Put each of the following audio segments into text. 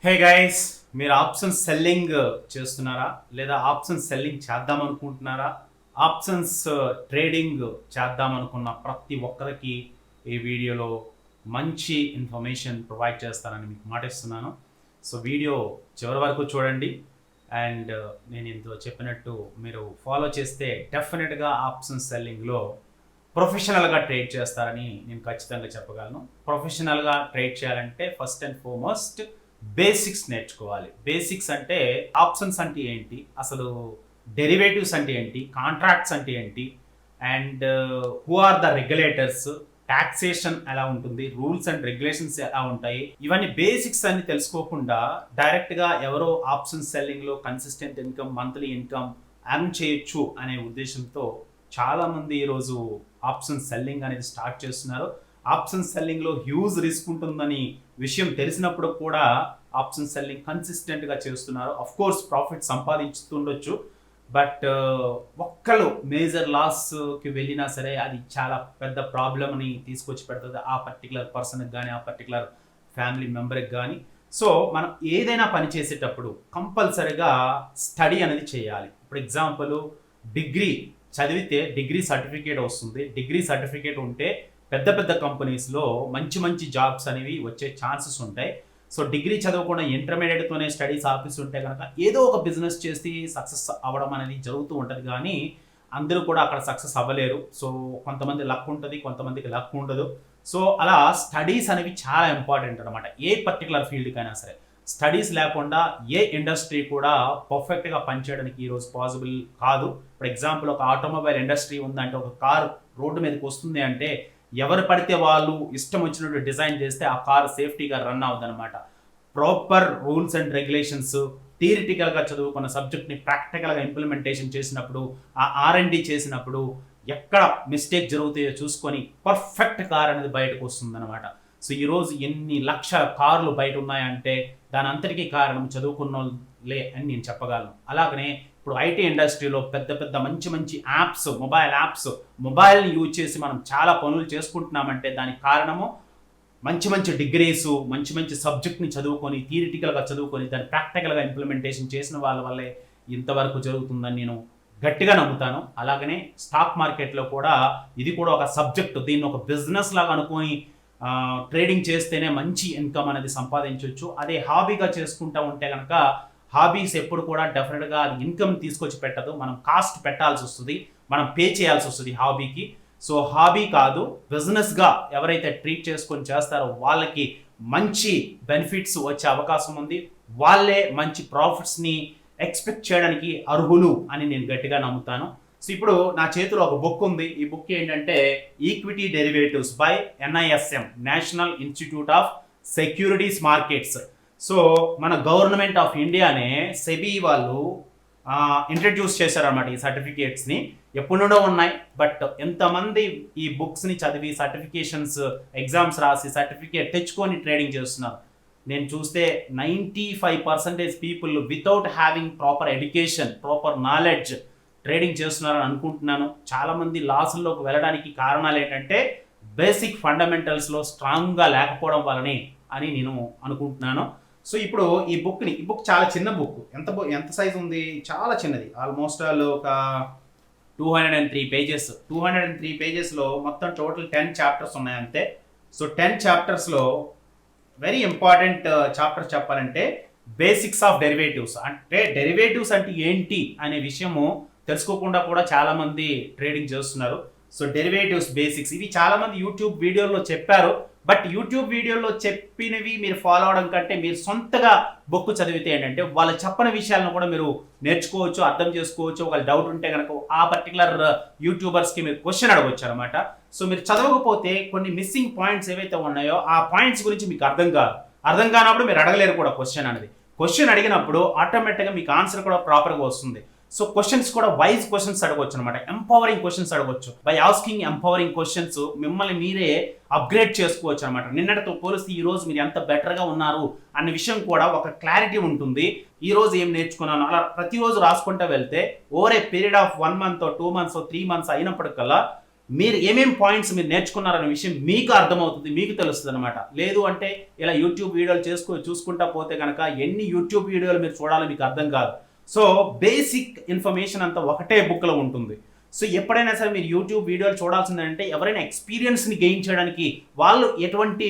Hey guys, మీరు options selling చేస్తున్నారా లేదా ఆప్షన్స్ సెల్లింగ్ చేద్దాం అనుకుంటున్నారా? ఆప్షన్స్ ట్రేడింగ్ చేద్దాం అనుకున్న ప్రతి ఒక్కరికి ఈ వీడియోలో మంచి ఇన్ఫర్మేషన్ ప్రొవైడ్ చేస్తానని మీకు మాటిస్తున్నాను. సో వీడియో చివరి వరకు చూడండి. అండ్ నేను ఇందులో చెప్పినట్టు మీరు ఫాలో చేస్తే డెఫినెట్గా ఆప్షన్స్ సెల్లింగ్లో ప్రొఫెషనల్గా ట్రేడ్ చేస్తారని నేను ఖచ్చితంగా చెప్పగలను. ప్రొఫెషనల్గా ట్రేడ్ చేయాలంటే ఫస్ట్ అండ్ ఫార్మోస్ట్ బేసిక్స్ నేర్చుకోవాలి. బేసిక్స్ అంటే ఆప్షన్స్ అంటే ఏంటి, అసలు డెరివేటివ్స్ అంటే ఏంటి, కాంట్రాక్ట్స్ అంటే ఏంటి, and who are the regulators, taxation ఎలా ఉంటుంది, రూల్స్ అండ్ రెగ్యులేషన్స్ ఎలా ఉంటాయి, ఇవన్నీ బేసిక్స్ అన్ని తెలుసుకోకుండా డైరెక్ట్గా ఎవరో ఆప్షన్ సెల్లింగ్లో consistent income, monthly income earn చేయొచ్చు అనే ఉద్దేశంతో చాలామంది ఈరోజు ఆప్షన్ సెల్లింగ్ అనేది స్టార్ట్ చేస్తున్నారు. ఆప్షన్ సెల్లింగ్లో హ్యూజ్ రిస్క్ ఉంటుందని విషయం తెలిసినప్పుడు కూడా ఆప్షన్ సెల్లింగ్ కన్సిస్టెంట్గా చేస్తున్నారు. అఫ్ కోర్స్ ప్రాఫిట్ సంపాదించుతుండొచ్చు, బట్ ఒక్కళ్ళు మేజర్ లాస్కి వెళ్ళినా సరే అది చాలా పెద్ద ప్రాబ్లమ్ని తీసుకొచ్చి పెడుతుంది ఆ పర్టికులర్ పర్సన్కి కానీ, ఆ పర్టికులర్ ఫ్యామిలీ మెంబర్కి కానీ. సో మనం ఏదైనా పని చేసేటప్పుడు కంపల్సరిగా స్టడీ అనేది చేయాలి. ఫర్ ఎగ్జాంపుల్, డిగ్రీ చదివితే డిగ్రీ సర్టిఫికేట్ వస్తుంది. డిగ్రీ సర్టిఫికేట్ ఉంటే పెద్ద పెద్ద కంపెనీస్లో మంచి మంచి జాబ్స్ అనేవి వచ్చే ఛాన్సెస్ ఉంటాయి. సో డిగ్రీ చదవకుండా ఇంటర్మీడియట్తోనే స్టడీస్ ఆఫీస్ ఉంటే కనుక ఏదో ఒక బిజినెస్ చేసి సక్సెస్ అవ్వడం అనేది జరుగుతూ ఉంటుంది, కానీ అందరూ కూడా అక్కడ సక్సెస్ అవ్వలేరు. సో కొంతమంది లక్ ఉంటుంది, కొంతమందికి లక్ ఉండదు. సో అలా స్టడీస్ అనేవి చాలా ఇంపార్టెంట్ అనమాట. ఏ పర్టికులర్ ఫీల్డ్కైనా సరే స్టడీస్ లేకుండా ఏ ఇండస్ట్రీ కూడా పర్ఫెక్ట్గా పనిచేయడానికి ఈరోజు పాసిబుల్ కాదు. ఫర్ ఎగ్జాంపుల్, ఒక ఆటోమొబైల్ ఇండస్ట్రీ ఉందంటే, ఒక కారు రోడ్డు మీదకి వస్తుంది అంటే ఎవరు పడితే వాళ్ళు ఇష్టం వచ్చినట్టు డిజైన్ చేస్తే ఆ కార్ సేఫ్టీగా రన్ అవుతుందన్నమాట. ప్రాపర్ రూల్స్ అండ్ రెగ్యులేషన్స్, థియరిటికల్గా చదువుకున్న సబ్జెక్ట్ని ప్రాక్టికల్గా ఇంప్లిమెంటేషన్ చేసినప్పుడు, ఆ R&D చేసినప్పుడు ఎక్కడ మిస్టేక్ జరుగుతాయో చూసుకొని పర్ఫెక్ట్ కార్ అనేది బయటకు వస్తుందన్నమాట. సో ఈరోజు ఎన్ని లక్షల కార్లు బయట ఉన్నాయంటే దాని అంతటికీ కారణం చదువుకున్నలే అని నేను చెప్పగలను. అలాగనే ఇప్పుడు ఐటీ ఇండస్ట్రీలో పెద్ద పెద్ద మంచి మంచి యాప్స్, మొబైల్ యాప్స్, మొబైల్ని యూజ్ చేసి మనం చాలా పనులు చేసుకుంటున్నామంటే దానికి కారణము మంచి మంచి డిగ్రీస్, మంచి మంచి సబ్జెక్ట్ని చదువుకొని, థియరిటికల్గా చదువుకొని దాన్ని ప్రాక్టికల్గా ఇంప్లిమెంటేషన్ చేసిన వాళ్ళ వల్లే ఇంతవరకు జరుగుతుందని నేను గట్టిగా నమ్ముతాను. అలాగనే స్టాక్ మార్కెట్లో కూడా ఇది కూడా ఒక సబ్జెక్ట్. దీన్ని ఒక బిజినెస్ లాగా అనుకొని ట్రేడింగ్ చేస్తేనే మంచి ఇన్కమ్ అనేది సంపాదించవచ్చు. అదే హాబీగా చేసుకుంటూ ఉంటే కనుక హాబీస్ ఎప్పుడు కూడా డెఫినెట్గా అది ఇన్కమ్ తీసుకొచ్చి పెట్టదు. మనం కాస్ట్ పెట్టాల్సి వస్తుంది, మనం పే చేయాల్సి వస్తుంది హాబీకి. సో హాబీ కాదు, బిజినెస్గా ఎవరైతే ట్రీట్ చేసుకొని చేస్తారో వాళ్ళకి మంచి బెనిఫిట్స్ వచ్చే అవకాశం ఉంది. వాళ్ళే మంచి ప్రాఫిట్స్ని ఎక్స్పెక్ట్ చేయడానికి అర్హులు అని నేను గట్టిగా నమ్ముతాను. సో ఇప్పుడు నా చేతిలో ఒక బుక్ ఉంది. ఈ బుక్ ఏంటంటే equity derivatives by NISM, national institute of securities markets. So మన గవర్నమెంట్ ఆఫ్ ఇండియానే సెబీ వాళ్ళు ఇంట్రడ్యూస్ చేశారన్నమాట ఈ సర్టిఫికేట్స్ని. ఎప్పటి నుండో ఉన్నాయి, బట్ ఎంతమంది ఈ బుక్స్ని చదివి సర్టిఫికేషన్స్ ఎగ్జామ్స్ రాసి సర్టిఫికేట్ తెచ్చుకొని ట్రేడింగ్ చేస్తున్నారు. నేను చూస్తే 95% people without having proper education, proper knowledge trading చేస్తున్నారని అనుకుంటున్నాను. చాలామంది లాసుల్లోకి వెళ్ళడానికి కారణాలు ఏంటంటే బేసిక్ ఫండమెంటల్స్లో స్ట్రాంగ్గా లేకపోవడం వల్లనే అని నేను అనుకుంటున్నాను. సో ఇప్పుడు ఈ బుక్ చాలా చిన్న బుక్. ఎంత సైజ్ ఉంది? చాలా చిన్నది. ఆల్మోస్ట్ ఒక 203 పేజెస్. 203 పేజెస్లో మొత్తం టోటల్ 10 చాప్టర్స్ ఉన్నాయి అంతే. సో 10 చాప్టర్స్లో వెరీ ఇంపార్టెంట్ చాప్టర్ చెప్పాలంటే బేసిక్స్ ఆఫ్ డెరివేటివ్స్. అంటే డెరివేటివ్స్ అంటే ఏంటి అనే విషయము తెలుసుకోకుండా కూడా చాలామంది ట్రేడింగ్ చేస్తున్నారు. సో డెరివేటివ్స్ బేసిక్స్ ఇవి చాలామంది యూట్యూబ్ వీడియోలో చెప్పారు, బట్ యూట్యూబ్ వీడియోలో చెప్పినవి మీరు ఫాలో అవడం కంటే మీరు సొంతగా బుక్ చదివితే ఏంటంటే వాళ్ళు చెప్పని విషయాలను కూడా మీరు నేర్చుకోవచ్చు, అర్థం చేసుకోవచ్చు. ఒక డౌట్ ఉంటే కనుక ఆ పర్టికులర్ యూట్యూబర్స్కి మీరు క్వశ్చన్ అడగవచ్చు అనమాట. సో మీరు చదవకపోతే కొన్ని మిస్సింగ్ పాయింట్స్ ఏవైతే ఉన్నాయో ఆ పాయింట్స్ గురించి మీకు అర్థం కానప్పుడు మీరు అడగలేరు కూడా క్వశ్చన్ అనేది. క్వశ్చన్ అడిగినప్పుడు ఆటోమేటిక్గా మీకు ఆన్సర్ కూడా ప్రాపర్గా వస్తుంది. సో క్వశ్చన్స్ కూడా వైజ్ క్వశ్చన్స్ అడగవచ్చు అనమాట, ఎంపవరింగ్ క్వశ్చన్స్ అడగవచ్చు. బై ఆస్కింగ్ ఎంపవరింగ్ క్వశ్చన్స్ మిమ్మల్ని మీరే అప్గ్రేడ్ చేసుకోవచ్చు అనమాట. నిన్నటితో పోలిస్తే ఈ రోజు మీరు ఎంత బెటర్గా ఉన్నారు అనే విషయం కూడా ఒక క్లారిటీ ఉంటుంది. ఈ రోజు ఏం నేర్చుకున్నాను అలా ప్రతిరోజు రాసుకుంటూ వెళ్తే over a period of 1 month, 2 months, 3 months అయినప్పటికల్లా మీరు ఏమేం పాయింట్స్ మీరు నేర్చుకున్నారనే విషయం మీకు అర్థమవుతుంది, మీకు తెలుస్తుంది అనమాట. లేదు అంటే ఇలా యూట్యూబ్ వీడియోలు చూసుకుంటా పోతే కనుక ఎన్ని యూట్యూబ్ వీడియోలు మీరు చూడాలో మీకు అర్థం కాదు. సో బేసిక్ ఇన్ఫర్మేషన్ అంతా ఒకటే బుక్లో ఉంటుంది. సో ఎప్పుడైనా సరే మీరు యూట్యూబ్ వీడియోలు చూడాల్సిందంటే ఎవరైనా ఎక్స్పీరియన్స్ని గెయిన్ చేయడానికి, వాళ్ళు ఎటువంటి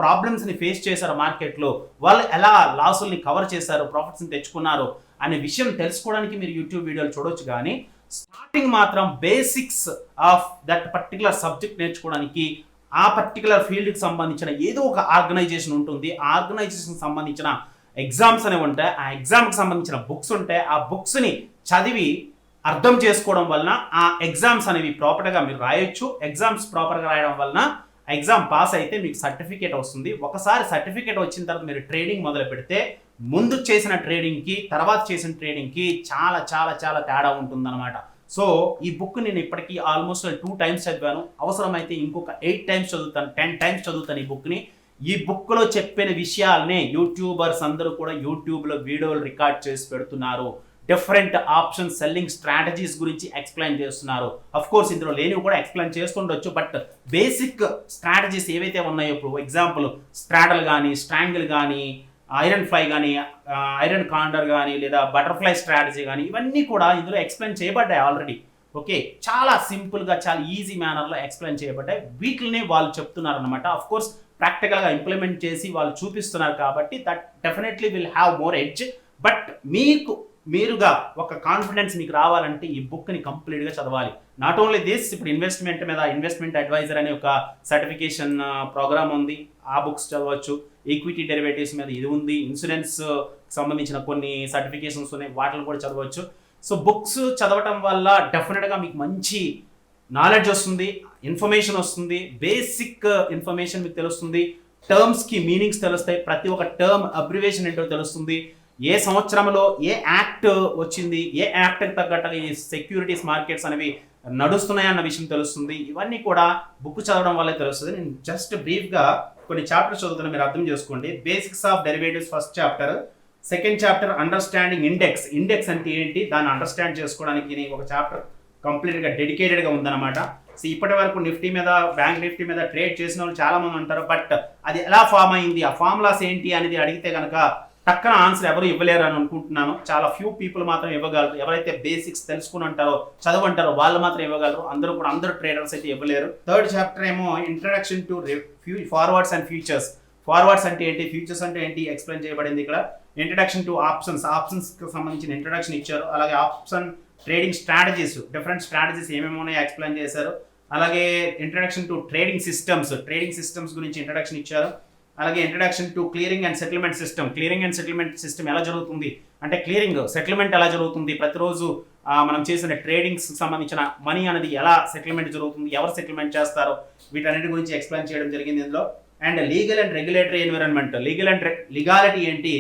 ప్రాబ్లమ్స్ని ఫేస్ చేశారు మార్కెట్లో, వాళ్ళు ఎలా లాసుల్ని కవర్ చేశారు, ప్రాఫిట్స్ని తెచ్చుకున్నారు అనే విషయం తెలుసుకోవడానికి మీరు యూట్యూబ్ వీడియోలు చూడొచ్చు. కానీ స్టార్టింగ్ మాత్రం basics of that particular subject నేర్చుకోవడానికి ఆ పర్టికులర్ ఫీల్డ్కి సంబంధించిన ఏదో ఒక ఆర్గనైజేషన్ ఉంటుంది. ఆ ఆర్గనైజేషన్కి సంబంధించిన ఎగ్జామ్స్ అనేవి ఉంటాయి. ఆ ఎగ్జామ్కి సంబంధించిన బుక్స్ ఉంటాయి. ఆ బుక్స్ని చదివి అర్థం చేసుకోవడం వలన ఆ ఎగ్జామ్స్ అనేవి ప్రాపర్గా మీరు రాయొచ్చు. ఎగ్జామ్స్ ప్రాపర్గా రాయడం వలన ఎగ్జామ్ పాస్ అయితే మీకు సర్టిఫికేట్ వస్తుంది. ఒకసారి సర్టిఫికేట్ వచ్చిన తర్వాత మీరు ట్రేడింగ్ మొదలు పెడితే ముందు చేసిన ట్రేడింగ్కి తర్వాత చేసిన ట్రేడింగ్కి చాలా చాలా చాలా తేడా ఉంటుందన్నమాట. సో ఈ బుక్ నేను ఇప్పటికీ ఆల్మోస్ట్ 2 times చదివాను. అవసరమైతే ఇంకొక 8 times చదువుతాను, 10 times చదువుతాను ఈ బుక్ని. ఈ బుక్లో చెప్పిన విషయాలనే యూట్యూబర్స్ అందరూ కూడా యూట్యూబ్లో వీడియోలు రికార్డ్ చేసి పెడుతున్నారు. డిఫరెంట్ ఆప్షన్ సెల్లింగ్ స్ట్రాటజీస్ గురించి ఎక్స్ప్లెయిన్ చేస్తున్నారు. అఫ్ కోర్స్ ఇందులో లేనివి కూడా ఎక్స్ప్లెయిన్ చేస్తుండొచ్చు, బట్ బేసిక్ స్ట్రాటజీస్ ఏవైతే ఉన్నాయో, ఇప్పుడు ఎగ్జాంపుల్ స్ట్రాడల్ కానీ, స్ట్రాంగిల్ కానీ, ఐరన్ ఫ్లై కానీ, ఐరన్ కాండర్ కానీ, లేదా బటర్ఫ్లై స్ట్రాటజీ కానీ, ఇవన్నీ కూడా ఇందులో ఎక్స్ప్లెయిన్ చేయబడ్డాయి ఆల్రెడీ. ఓకే, చాలా సింపుల్గా చాలా ఈజీ మేనర్లో ఎక్స్ప్లెయిన్ చేయబడ్డాయి. వీటిని వాళ్ళు చెప్తున్నారు అనమాట. అఫ్ కోర్స్ ప్రాక్టికల్గా ఇంప్లిమెంట్ చేసి వాళ్ళు చూపిస్తున్నారు కాబట్టి that definitely will have more edge. But మీరుగా ఒక కాన్ఫిడెన్స్ మీకు రావాలంటే ఈ బుక్ని కంప్లీట్గా చదవాలి. నాట్ ఓన్లీ దిస్, ఇప్పుడు ఇన్వెస్ట్మెంట్ మీద ఇన్వెస్ట్మెంట్ అడ్వైజర్ అనే ఒక సర్టిఫికేషన్ ప్రోగ్రామ్ ఉంది, ఆ బుక్స్ చదవచ్చు. ఈక్విటీ డెరివేటివ్స్ మీద ఇది ఉంది. ఇన్సూరెన్స్ సంబంధించిన కొన్ని సర్టిఫికేషన్స్ ఉన్నాయి, వాటిని కూడా చదవచ్చు. సో బుక్స్ చదవటం వల్ల డెఫినెట్గా మీకు మంచి నాలెడ్జ్ వస్తుంది, ఇన్ఫర్మేషన్ వస్తుంది, బేసిక్ ఇన్ఫర్మేషన్ మీకు తెలుస్తుంది, టర్మ్స్కి మీనింగ్స్ తెలుస్తాయి, ప్రతి ఒక్క టర్మ్ అబ్రివేషన్ ఏంటో తెలుస్తుంది, ఏ సంవత్సరంలో ఏ యాక్ట్ వచ్చింది, ఏ యాక్ట్కి తగ్గట్టుగా ఈ సెక్యూరిటీస్ మార్కెట్స్ అనేవి నడుస్తున్నాయన్న విషయం తెలుస్తుంది. ఇవన్నీ కూడా బుక్ చదవడం వల్లే తెలుస్తుంది. నేను జస్ట్ బ్రీఫ్గా కొన్ని చాప్టర్స్ చదువుతున్నా, మీరు అర్థం చేసుకోండి. Basics of derivatives first chapter, second chapter understanding index. Index అంటే ఏంటి, దాన్ని అండర్స్టాండ్ చేసుకోవడానికి ఒక చాప్టర్ కంప్లీట్గా డెడికేటెడ్గా ఉందన్నమాట. సో ఇప్పటి వరకు నిఫ్టీ మీద, బ్యాంక్ నిఫ్టీ మీద ట్రేడ్ చేసిన వాళ్ళు చాలామంది ఉంటారు, బట్ అది ఎలా ఫామ్ అయింది, ఆ ఫార్ములాస్ ఏంటి అనేది అడిగితే కనుక టక్కన ఆన్సర్ ఎవరు ఇవ్వలేరు అని అనుకుంటున్నాను. చాలా ఫ్యూ పీపుల్ మాత్రం ఇవ్వగలరు. ఎవరైతే బేసిక్స్ తెలుసుకుని అంటారో, చదవంటారో వాళ్ళు మాత్రం ఇవ్వగలరు. అందరూ ట్రేడర్స్ అయితే ఇవ్వలేరు. థర్డ్ చాప్టర్ ఏమో introduction to forwards and futures. Forwards అంటే ఏంటి, ఫ్యూచర్స్ అంటే ఏంటి ఎక్స్ప్లెయిన్ చేయబడింది ఇక్కడ. ఇంట్రడక్షన్ టు ఆప్షన్స్కి సంబంధించిన ఇంట్రడక్షన్ ఇచ్చారు. అలాగే option trading strategies, different strategies ఏమేమి ఉన్నాయో ఎక్స్ప్లెయిన్ చేశారు. అలాగే ఇంట్రడక్షన్ టు ట్రేడింగ్ సిస్టమ్స్ గురించి ఇంట్రడక్షన్ ఇచ్చారు. అలాగే introduction to clearing and settlement system ఎలా జరుగుతుంది అంటే, సెటిల్మెంట్ ఎలా జరుగుతుంది, ప్రతిరోజు మనం చేసిన ట్రేడింగ్స్ సంబంధించిన మనీ అనేది ఎలా సెటిల్మెంట్ జరుగుతుంది, ఎవరు సెటిల్మెంట్ చేస్తారో వీటన్నిటి గురించి ఎక్స్ప్లెయిన్ చేయడం జరిగింది ఇందులో. And legal and regulatory environment, legality ఏంటి,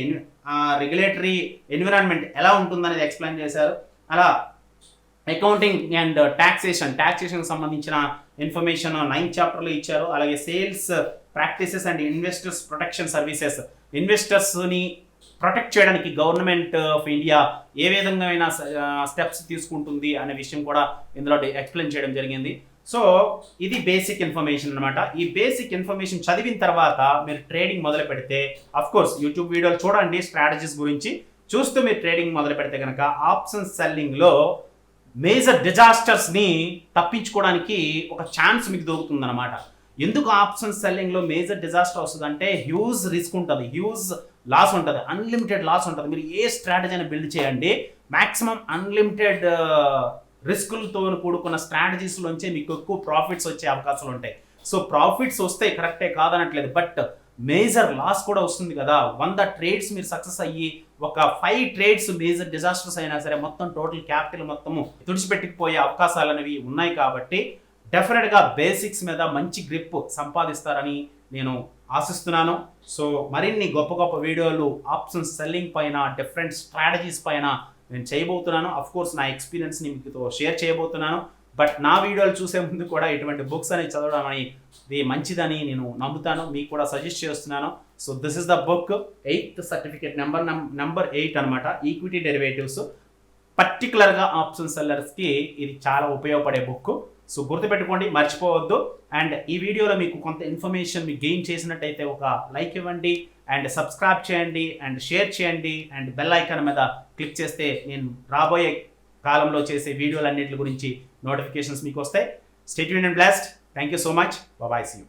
రెగ్యులేటరీ ఎన్విరాన్మెంట్ ఎలా ఉంటుందనేది ఎక్స్ప్లెయిన్ చేశారు. అలా అకౌంటింగ్ అండ్ టాక్సేషన్ సంబంధించిన ఇన్ఫర్మేషన్ 9th చాప్టర్లో ఇచ్చారు. అలాగే sales practices and investors protection services, ఇన్వెస్టర్స్ని ప్రొటెక్ట్ చేయడానికి గవర్నమెంట్ ఆఫ్ ఇండియా ఏ విధంగా స్టెప్స్ తీసుకుంటుంది అనే విషయం కూడా ఇందులో ఎక్స్ప్లెయిన్ చేయడం జరిగింది. సో ఇది బేసిక్ ఇన్ఫర్మేషన్ అనమాట. ఈ బేసిక్ ఇన్ఫర్మేషన్ చదివిన తర్వాత మీరు ట్రేడింగ్ మొదలు పెడితే, అఫ్ కోర్స్ యూట్యూబ్ వీడియోలు చూడండి స్ట్రాటజీస్ గురించి, చూస్తూ మీరు ట్రేడింగ్ మొదలు పెడితే కనుక ఆప్షన్ సెల్లింగ్లో మేజర్ డిజాస్టర్స్ని తప్పించుకోవడానికి ఒక ఛాన్స్ మీకు దొరుకుతుందన్నమాట. ఎందుకు ఆప్షన్ సెల్లింగ్లో మేజర్ డిజాస్టర్ వస్తుంది అంటే, హ్యూజ్ రిస్క్ ఉంటుంది, హ్యూజ్ లాస్ ఉంటుంది, అన్లిమిటెడ్ లాస్ ఉంటుంది. మీరు ఏ స్ట్రాటజీని బిల్డ్ చేయండి, మ్యాక్సిమం అన్లిమిటెడ్ రిస్కులతో కూడుకున్న స్ట్రాటజీస్లోంచే మీకు ఎక్కువ ప్రాఫిట్స్ వచ్చే అవకాశాలు ఉంటాయి. సో ప్రాఫిట్స్ వస్తే కరెక్టే కాదనట్లేదు, బట్ మేజర్ లాస్ కూడా వస్తుంది కదా. 100 ట్రేడ్స్ మీరు సక్సెస్ అయ్యి ఒక 5 ట్రేడ్స్ మేజర్ డిజాస్టర్స్ అయినా సరే మొత్తం టోటల్ క్యాపిటల్ మొత్తము తుడిచిపెట్టుకుపోయే అవకాశాలు అనేవి ఉన్నాయి. కాబట్టి డెఫినెట్గా బేసిక్స్ మీద మంచి గ్రిప్ సంపాదిస్తారని నేను ఆశిస్తున్నాను. సో మరిన్ని గొప్ప గొప్ప వీడియోలు ఆప్షన్ సెల్లింగ్ పైన, డిఫరెంట్ స్ట్రాటజీస్ పైన నేను చేయబోతున్నాను. అఫ్ కోర్స్ నా ఎక్స్పీరియన్స్ని మీతో షేర్ చేయబోతున్నాను. బట్ నా వీడియోలు చూసే ముందు కూడా ఇటువంటి బుక్స్ అనేవి చదవడం అనేది మంచిదని నేను నమ్ముతాను, మీకు కూడా సజెస్ట్ చేస్తున్నాను. So this is the book, 8th certificate number 8 అనమాట, ఈక్విటీ డెరివేటివ్స్. పర్టికులర్గా ఆప్షన్ సెల్లర్స్కి ఇది చాలా ఉపయోగపడే బుక్. సో గుర్తుపెట్టుకోండి, మర్చిపోవద్దు. అండ్ ఈ వీడియోలో మీకు కొంత ఇన్ఫర్మేషన్ మీకు గెయిన్ చేసినట్టయితే ఒక లైక్ ఇవ్వండి, అండ్ సబ్స్క్రైబ్ చేయండి, అండ్ షేర్ చేయండి, అండ్ బెల్ ఐకాన్ మీద క్లిక్ చేస్తే నేను రాబోయే కాలంలో చేసే వీడియోలన్నిటి గురించి నోటిఫికేషన్స్ మీకు వస్తాయి. Stay tuned and blessed. Thank you so much. Bye. See you.